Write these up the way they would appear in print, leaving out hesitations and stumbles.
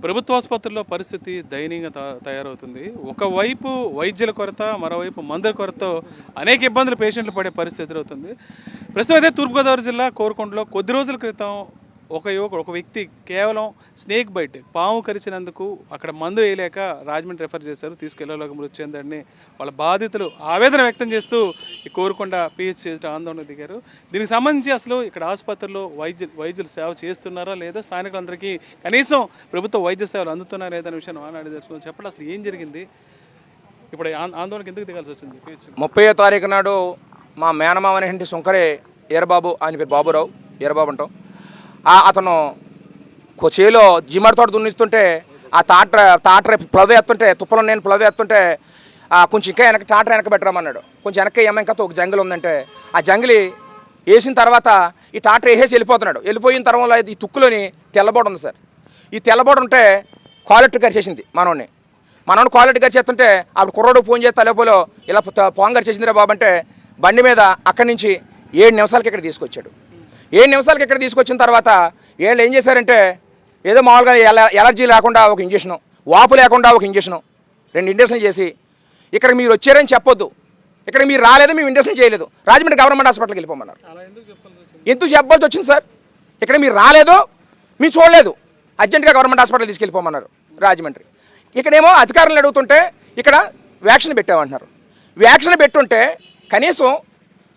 ప్రభుత్వ ఆసుపత్రుల్లో పరిస్థితి దయనీయంగా తయారవుతుంది. ఒకవైపు వైద్యుల కొరత, మరోవైపు మందుల కొరతతో అనేక ఇబ్బందులు పేషెంట్లు పడే పరిస్థితి ఎదురవుతుంది. ప్రస్తుతం అయితే తూర్పుగోదావరి జిల్లా కోరుకొండలో కొద్ది రోజుల క్రితం ఒక వ్యక్తి కేవలం స్నేక్ బైట్, పాము కరిచినందుకు అక్కడ మందు వేయలేక రాజమండ్రి రెఫర్ చేశారు. తీసుకెళ్లేలోకి మృతి చెందని వాళ్ళ బాధితులు ఆవేదన వ్యక్తం చేస్తూ ఈ కోరుకొండ పిహెచ్సి ఆందోళన దిగారు. దీనికి సంబంధించి అసలు ఇక్కడ ఆసుపత్రుల్లో వైద్యులు సేవ చేస్తున్నారా లేదా, స్థానికులందరికీ కనీసం ప్రభుత్వ వైద్య సేవలు అందుతున్నారా లేదనే విషయాన్ని వానాడి తెలుసుకుని చెప్పండి. అసలు ఏం జరిగింది, ఇప్పుడు ఆందోళనకి ఎందుకు దిగాల్సి వచ్చింది? 30వ తారీఖు నాడు మా మేనమామనేంటి సుంకరే ఈరబాబు, ఆయన పేరు బాబురావు, ఈరబాబు అంటాం. అతను చేలో జిమ్మడి తోట దున్నిస్తుంటే ఆ తాటర ప్లవ్ ఎత్తుంటే, తుప్పలో నేను ప్లవ్ ఎత్తుంటే కొంచెం ఇంకా టాటర్ వెనక పెట్టరామన్నాడు. కొంచెం వెనక ఇంకా ఒక జంగిల్ ఉందంటే ఆ జంగిలి వేసిన తర్వాత ఈ టాటర్ వేసేసి వెళ్ళిపోయిన తర్వాత ఈ తుక్కులోని తెల్లబోడ ఉంది సార్. ఈ తెల్లబోడ ఉంటే క్వాలిటీ గరిచేసింది మనోడిని క్వాలిటీ గరిచేస్తుంటే అప్పుడు కుర్రోడు ఫోన్ చేస్తే తలేపోలో ఇలా పోంగ గరిచేసిందిరా బాబు అంటే బండి మీద అక్కడి నుంచి 7 నిమిషాలకి ఇక్కడ తీసుకొచ్చాడు. 7 నిమిషాలకి ఇక్కడ తీసుకొచ్చిన తర్వాత వీళ్ళు ఏం చేశారంటే ఏదో మామూలుగా ఎలర్జీ లేకుండా ఒక ఇంజక్షను, వాపు లేకుండా ఒక ఇంజక్షను, 2 ఇంజక్షన్లు చేసి ఇక్కడ మీరు వచ్చారని చెప్పొద్దు, ఇక్కడ మీరు రాలేదు, మేము ఇంజక్షన్ చేయలేదు, రాజమండ్రి గవర్నమెంట్ హాస్పిటల్కి వెళ్ళిపోమన్నారు. ఎందుకు చెప్పాల్సి వచ్చింది సార్? ఇక్కడ మీరు రాలేదు, మేము చూడలేదు, అర్జెంటుగా గవర్నమెంట్ హాస్పిటల్ తీసుకెళ్ళిపోమన్నారు రాజమండ్రి. ఇక్కడేమో అధికారులను అడుగుతుంటే ఇక్కడ వ్యాక్సిన్ పెట్టామంటున్నారు. వ్యాక్సిన్ పెట్టుంటే కనీసం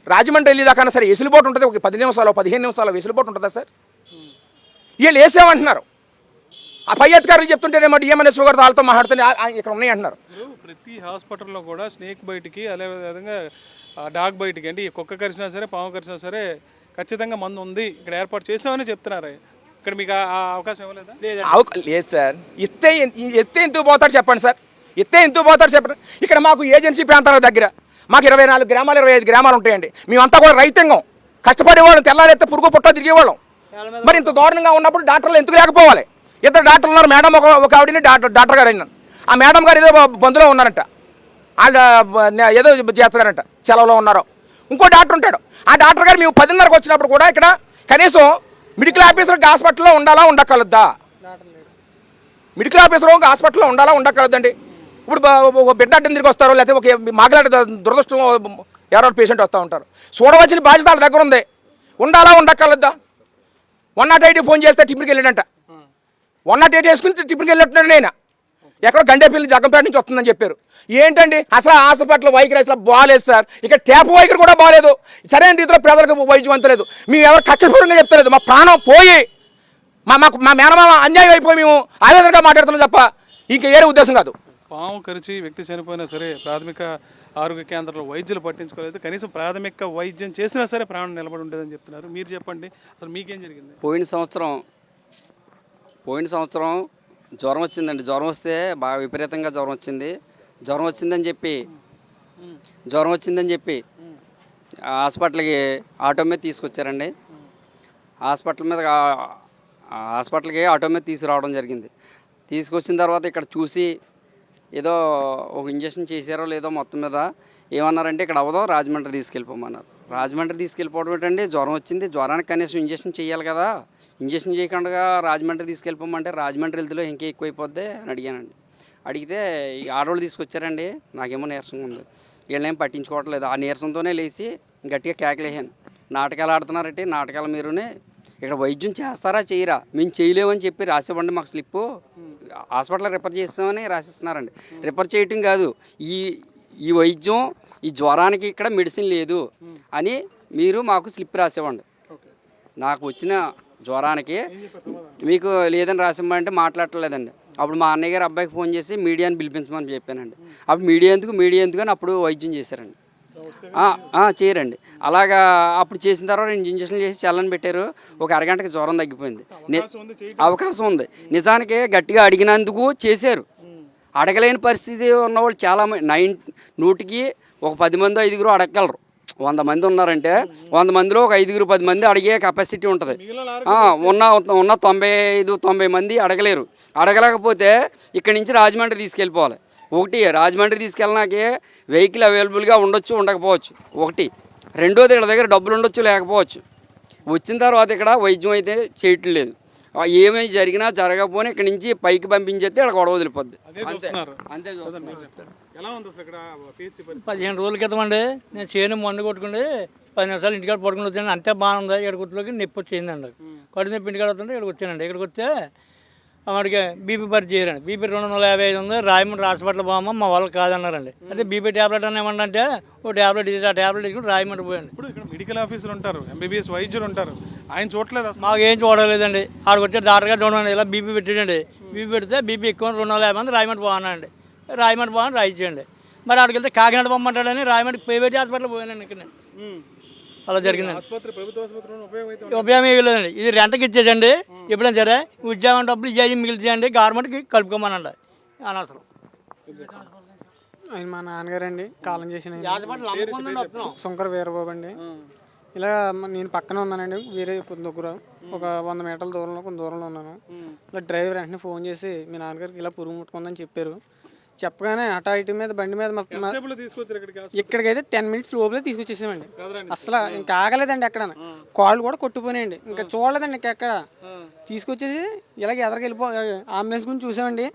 రాజమండ్రి వెళ్ళేదాకా సరే వెసులుబాటు ఉంటుంది. ఒక 10 నిమిషాలు 15 నిమిషాలు వెసులుబాటు ఉంటుందా సార్? వీళ్ళు వేసామంటున్నారు. ఆ పై అధికారులు చెప్తుంటేనేమో డిఎంఎన్ఎస్ షుగర్ వాళ్ళతో మాట్లాడుతూనే ఇక్కడ ఉన్నాయి అంటున్నారు. ప్రతి హాస్పిటల్లో కూడా స్నేక్ బైట్కి అదేవిధంగా డాగ్ బైట్కి, అంటే ఈ కుక్క కరిచినా సరే పాము కరిచినా సరే ఖచ్చితంగా మందు ఉంది, ఇక్కడ ఏర్పాటు చేసామని చెప్తున్నారు. ఇక్కడ మీకు ఆ అవకాశం ఇవ్వలేదా? లేదు సార్. ఎత్తే ఎందుకు పోతాడు చెప్పండి సార్, ఎత్తే ఎందుకు పోతాడు చెప్పండి. ఇక్కడ మాకు ఏజెన్సీ ప్రాంతాల దగ్గర మాకు 24 గ్రామాలు 25 గ్రామాలు ఉంటాయండి. మేమంతా కూడా రైతాంగం, కష్టపడేవాళ్ళం, తెల్లారైతే పురుగు పుట్ట తిరిగేవాళ్ళం. మరి ఇంత దారుణంగా ఉన్నప్పుడు డాక్టర్లు ఎందుకు లేకపోవాలి? 2 డాక్టర్లు ఉన్నారు. మేడం ఒక ఆవిడని డాక్టర్ గారు అయినారు. ఆ మేడం గారు ఏదో బంధులో ఉన్నారంట, వాళ్ళు ఏదో చేస్తారంట, సెలవులో ఉన్నారు. ఇంకో డాక్టర్ ఉంటాడు. ఆ డాక్టర్ గారు మేము 10:30కి వచ్చినప్పుడు కూడా ఇక్కడ కనీసం మెడికల్ ఆఫీసర్ హాస్పిటల్లో ఉండాలా ఉండకలద్దా? మెడికల్ ఆఫీసర్ హాస్పిటల్లో ఉండాలా ఉండకలద్దండి? ఇప్పుడు బిడ్డ అడ్డం తిరిగి వస్తారు, లేకపోతే ఒక మాట్లాడే దురదృష్టం ఎవరో పేషెంట్ వస్తూ ఉంటారు. చూడవలసిన బాధ్యత వాళ్ళ దగ్గర ఉంది, ఉండాలా ఉండక్కర్లేదా? 108 ఫోన్ చేస్తే టిఫిన్కి వెళ్ళాడంట. 108 వేసుకుని టిఫిన్కి వెళ్ళినట్టున్నాడు. నేను ఎక్కడో గండేపల్లి జగ్గంపేట నుంచి వస్తుందని చెప్పారు. ఏంటండి అసలు హాస్పిటల్ వైఖరి అసలు బాగాలేదు సార్. ఇక్కడ ట్యాప్ వైఖరి కూడా బాగాలేదు, సరైన రీతిలో ప్రజలకు వైద్యం అంతలేదు. మేము ఎవరు కక్షపూర్ణంగా చెప్తలేదు. మా ప్రాణం పోయి మా మేనమామ అన్యాయం అయిపోయి మేము ఆవేదనగా మాట్లాడుతున్నాం తప్ప ఇంకా ఏరే ఉద్దేశం కాదు. పాము కరిచి వ్యక్తి చనిపోయినా సరే ప్రాథమిక ఆరోగ్య కేంద్రంలో వైద్యులు పట్టించుకోలేదు, కనీసం ప్రాథమిక వైద్యం చేసినా సరే ప్రాణం నిలబడి ఉండేదని చెప్తున్నారు. మీరు చెప్పండి, అసలు మీకేం జరిగింది? పోయిన సంవత్సరం జ్వరం వచ్చిందండి. జ్వరం వస్తే బాగా విపరీతంగా జ్వరం వచ్చిందని చెప్పి హాస్పిటల్కి ఆటో మీద తీసుకొచ్చారండి. హాస్పిటల్కి ఆటో మీద తీసుకురావడం జరిగింది. తీసుకొచ్చిన తర్వాత ఇక్కడ చూసి ఏదో ఒక ఇంజక్షన్ చేశారో లేదో మొత్తం మీద ఏమన్నారంటే ఇక్కడ అవ్వదో రాజమండ్రి తీసుకెళ్ళిపోమన్నారు. రాజమండ్రి తీసుకెళ్ళిపోవడం ఏంటండి, జ్వరం వచ్చింది, జ్వరానికి కనీసం ఇంజక్షన్ చేయాలి కదా, ఇంజక్షన్ చేయకుండా రాజమండ్రి తీసుకెళ్ళిపోమంటే రాజమండ్రి వెళ్తులో ఇంకా ఎక్కువైపోద్ది అని అడిగానండి. అడిగితే ఆడవాళ్ళు తీసుకొచ్చారండి. నాకేమో నీరసంగా ఉంది, వీళ్ళేం పట్టించుకోవట్లేదు. ఆ నీరసంతోనే లేచి గట్టిగా కేకలేసాను, నాటకాలు ఆడుతున్నారంటే నాటకాలు మీరునే ఇక్కడ వైద్యం చేస్తారా చేయరా? మేము చేయలేమని చెప్పి రాసివ్వండి మాకు స్లిప్పు, హాస్పిటల్ రిఫర్ చేస్తామని రాసిస్తున్నారండి. రిఫర్ చేయటం కాదు, ఈ వైద్యం ఈ జ్వరానికి ఇక్కడ మెడిసిన్ లేదు అని మీరు మాకు స్లిప్ రాసివ్వండి. నాకు వచ్చిన జ్వరానికి మీకు లేదని రాసివ్వమంటే మాట్లాడలేదండి. అప్పుడు మా అన్నయ్య గారు అబ్బాయికి ఫోన్ చేసి మీడియాని పిలిపించమని చెప్పానండి. అప్పుడు మీడియా ఎందుకు అని అప్పుడు వైద్యం చేశారండి. చేయరండి. అలాగా అప్పుడు చేసిన తర్వాత 2 ఇంజక్షన్లు చేసి చల్లని పెట్టారు. ఒక అరగంటకి జ్వరం తగ్గిపోయింది. అవకాశం ఉంది. నిజానికి గట్టిగా అడిగినందుకు చేశారు. అడగలేని పరిస్థితి ఉన్నవాళ్ళు చాలా 100కి ఒక 10 మంది 5 అడగగలరు. 100 మంది ఉన్నారంటే 100 మందిలో ఒక 5-10 మంది అడిగే కెపాసిటీ ఉంటుంది. ఉన్న 95-90 మంది అడగలేరు. అడగలేకపోతే ఇక్కడి నుంచి రాజమండ్రి తీసుకెళ్ళిపోవాలి. ఒకటి, రాజమండ్రి తీసుకెళ్ళినాకే వెహికల్ అవైలబుల్గా ఉండొచ్చు ఉండకపోవచ్చు. ఒకటి. రెండోది ఇక్కడ దగ్గర డబ్బులు ఉండొచ్చు లేకపోవచ్చు. వచ్చిన తర్వాత ఇక్కడ వైద్యం అయితే చేయటం లేదు. ఏమై జరిగినా జరగకపోయినా ఇక్కడి నుంచి పైకి పంపించేస్తే ఇక్కడ గొడవ వదిలిపోద్ది. అదే అంతే చూస్తున్నారు. అంతే చూస్తున్నారు. ఎలా ఉంది అసలు ఇక్కడ పిహెచ్సి పరిస్థితి? 15 రోజుల క్రితం అండి నేను చేను మందు కొట్టుకుంటే 10 నిమిషాలు ఇంటికాడ పడుకుని వచ్చాను. అంతే బాగుంది. ఇక్కడికి వచ్చేలోకి నొప్పి వచ్చిందండి. కడుపు నొప్పి ఇంటికాడ వస్తుంటే ఇక్కడికి వచ్చానండి. ఇక్కడికి వస్తే వాడికి బీపీ పరీక్ష చేయరండి. బీపీ 255 ఉంది. రాయమండ్రి హాస్పిటల్ పోమా మా వాళ్ళకి కాదన్నారండి. అదే బీపీ ట్యాబ్లెట్ అని ఏమన్నంటే ఓ ట్యాబ్లెట్ ఇది ఆ ట్యాబ్లెట్ తీసుకుని రాయమండ్రి పోయండి. ఇప్పుడు ఇక్కడ మెడికల్ ఆఫీసర్లు ఉంటారు, ఎంబీబీఎస్ వైద్యులు ఉంటారు, ఆయన చూడలేదు అసలు. మాకు ఏం చూడలేదండి. ఆడికి వచ్చే డాక్టర్ గారు చూడండి ఇలా బీపీ పెట్టాడండి. బీపీ పెడితే బీపీ ఎక్కువ 250 మంది రాయమండ్రి పోవానండి. రాయమండ్రి పోవాలని రాయించండి. మరి ఆడికి వెళ్తే కాకినాడ పొమ్మంటాడని రాయమండ్రి ప్రైవేట్ హాస్పిటల్ పోయానండి. ఇక్కడ అలా జరిగిందండి. ఆసుపత్రి, ప్రభుత్వ ఆసుపత్రిలో ఉపయోగం అయితే ఉపయోగం ఇవ్వలేదండి. ఇది రెంట్కి ఇచ్చేసండి. ఎప్పుడైనా సరే ఉద్యోగం డబ్బులు ఇచ్చేసి మిగిలిచేయండి, గవర్నమెంట్కి కలుపుకోమనండి. అనవసరం. ఆయన మా నాన్నగారండి, కాలం చేసిన ఆయన. హాస్పిటల్ అమ్ముకుందండి వస్తున్నాం. శంకర్ వీరబాబు అండి. ఇలా నేను పక్కన ఉన్నానండి, వేరే దగ్గర ఒక 100 మీటర్ల దూరంలో కొంత దూరంలో ఉన్నాను. ఇలా డ్రైవర్ వెంటనే ఫోన్ చేసి మీ నాన్నగారికి ఇలా పురుగు ముట్టుకుందని చెప్పారు. చెప్పగానే అటా ఇటు మీద బండి మీద ఎంతసేపులో తీసుకొచ్చారు ఇక్కడికి? ఇక్కడికైతే 10 మినిట్స్ లోపలే తీసుకొచ్చేసామండి. అసలు ఇంకా ఆగలేదండి. ఎక్కడ కాళ్ళు కూడా కొట్టుపోయినాయండి. ఇంకా చూడలేదండి. ఇంకెక్కడ తీసుకొచ్చేసి ఇలాగ ఎదరికి అంబులెన్స్ గురించి చూసామండి.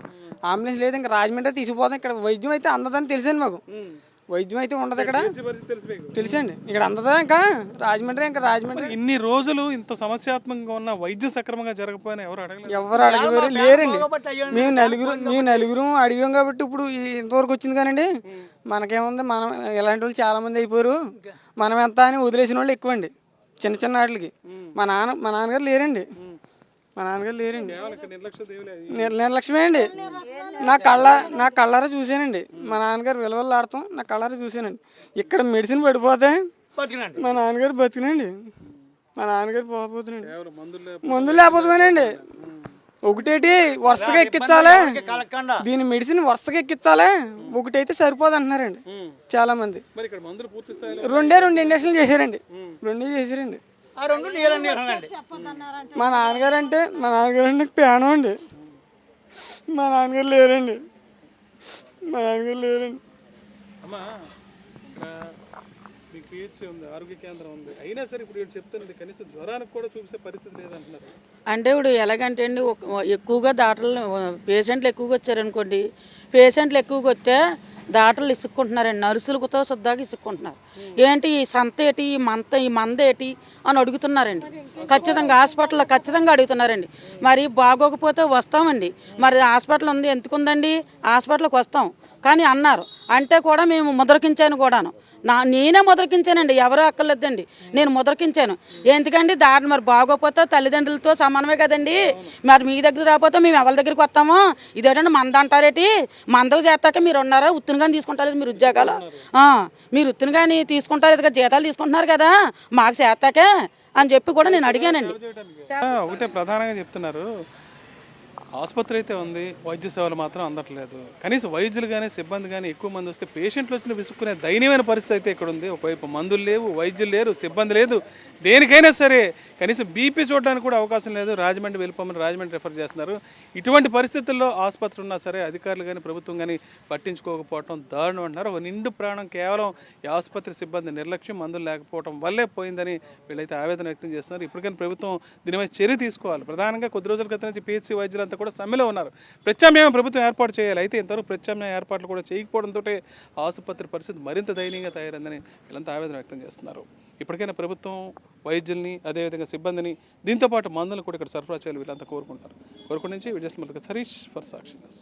అంబులెన్స్ లేదు, ఇంకా రాజమండ్రి తీసుకుపోతాం. ఇక్కడ వైద్యం అయితే అందదని తెలిసండి మాకు. వైద్యం అయితే ఉండదు ఇక్కడ, తెలుసండి. ఇక్కడ అందదా ఇంకా రాజమండ్రి. ఇంకా రాజమండ్రి ఇన్ని రోజులు ఇంత సమస్యాత్మకంగా ఉన్న వైద్యం సక్రమంగా జరగకపోయినా ఎవరు అడగలేదు. ఎవరు అడిగేవారు లేరండి. మేము నలుగురు అడిగాం కాబట్టి ఇప్పుడు ఇంతవరకు వచ్చింది కానండి. మనకేముంది, మనం ఇలాంటి వాళ్ళు చాలా మంది అయిపోయారు. మనం ఎంత అని వదిలేసిన వాళ్ళు ఎక్కువండి చిన్న చిన్న వాటికి. మా నాన్నగారు లేరండి. నిర్లక్ష్యమే అండి. నా కళ్ళారా చూసానండి. మా నాన్నగారు విలువలు ఆడతాం నా కళ్ళారా చూసానండి. ఇక్కడ మెడిసిన్ పడిపోతే మా నాన్నగారు బతికినండి. మా నాన్నగారు పోకపోతున్నాండి. మందులు లేకపోతున్నానండి. ఒకటేటి వరుసగా ఎక్కించాలి, దీని మెడిసిన్ వరుసగా ఎక్కించాలి. ఒకటైతే సరిపోదు అంటున్నారండి చాలా మంది. రెండు ఇంజక్షన్లు చేశారండి. ఆ రెండు నీళ్ళండి. మా నాన్నగారు అంటే ప్రాణం అండి. మా నాన్నగారు లేరండి. అమ్మా, ఇక్కడ మీకు పిహెచ్సి ఉంది, ఆరోగ్య కేంద్రం ఉంది, అయినా సరే ఇప్పుడు వీళ్ళు చెప్తున్నది కనీసం జ్వరానికి కూడా చూసే పరిస్థితి లేదంటున్నారు. అంటే ఇప్పుడు ఎలాగంటే అండి, ఎక్కువగా డాక్టర్లు పేషెంట్లు ఎక్కువగా వచ్చారనుకోండి, పేషెంట్లు ఎక్కువగా వస్తే డాక్టర్లు ఇసుక్కుంటున్నారండి. నర్సులతో శుద్ధాగా ఇసుక్కుంటున్నారు. ఏంటి ఈ సంత ఏటి, ఈ మంద ఏటి అని అడుగుతున్నారండి. ఖచ్చితంగా హాస్పిటల్లో ఖచ్చితంగా అడుగుతున్నారండి. మరి బాగోకపోతే వస్తామండి. మరి హాస్పిటల్ ఉంది, ఎందుకుందండి, హాస్పిటల్కి వస్తాం కానీ అన్నారు. అంటే కూడా మేము ముద్రకించాను కూడాను. నేనే ముద్రకించానండి, ఎవరూ అక్కర్లేదండి, నేను ముద్రకించాను. ఎందుకండి దాటి మరి బాగోపోతే తల్లిదండ్రులతో సమానమే కదండి. మరి మీ దగ్గర రాకపోతే మేము ఎవరి దగ్గరికి వస్తాము? ఇదేంటంటే మంద అంటారేటి, మందకు చేస్తాక మీరు ఉన్నారా? ఉత్తునుగాని తీసుకుంటారు మీరు ఉద్యోగాలు, మీరు ఉత్తునుగాని తీసుకుంటారు కదా, జీతాలు తీసుకుంటున్నారు కదా, మాకు చేస్తాకే అని చెప్పి కూడా నేను అడిగానండి. ఒకటే ప్రధానంగా చెప్తున్నారు, ఆసుపత్రి అయితే ఉంది, వైద్య సేవలు మాత్రం అందట్లేదు. కనీసం వైద్యులు కానీ సిబ్బంది కానీ ఎక్కువ మంది వస్తే పేషెంట్లు వచ్చిన విసుక్కునే దయనీయమైన పరిస్థితి అయితే ఇక్కడ ఉంది. ఒకవైపు మందులు లేవు, వైద్యులు లేరు, సిబ్బంది లేదు, దేనికైనా సరే కనీసం బీపీ చూడడానికి కూడా అవకాశం లేదు. రాజమండ్రి వెళ్ళిపోమని రాజమండ్రి రెఫర్ చేస్తున్నారు. ఇటువంటి పరిస్థితుల్లో ఆసుపత్రి ఉన్నా సరే అధికారులు కానీ ప్రభుత్వం కానీ పట్టించుకోకపోవడం దారుణం అంటున్నారు. ఒక నిండు ప్రాణం కేవలం ఈ ఆసుపత్రి సిబ్బంది నిర్లక్ష్యం, మందులు లేకపోవడం వల్లే పోయిందని వీళ్ళైతే ఆవేదన వ్యక్తం చేస్తున్నారు. ఇప్పటికైనా ప్రభుత్వం దీని మీద చర్య తీసుకోవాలి. ప్రధానంగా కొద్ది రోజుల క్రితం నుంచి పిహెచ్సి వైద్యులంతా కూడా సమ్మెలో ఉన్నారు. ప్రత్యామ్నాయం ప్రభుత్వం ఏర్పాటు చేయాలి. అయితే ఇంతవరకు ప్రత్యామ్నాయ ఏర్పాట్లు కూడా చేయకపోవడంతో ఆసుపత్రి పరిస్థితి మరింత దయనీయంగా తయారైందని వీళ్ళంతా ఆవేదన వ్యక్తం చేస్తున్నారు. ఇప్పటికైనా ప్రభుత్వం వైద్యుల్ని, అదేవిధంగా సిబ్బందిని, దీంతోపాటు మందులు కూడా ఇక్కడ సరఫరా చేయాలి వీళ్ళంతా కోరుకుంటున్నారు. కోరుకుంటు నుంచి విజయస్మృతిక సరీష్ ఫర్ సాక్షి న్యూస్.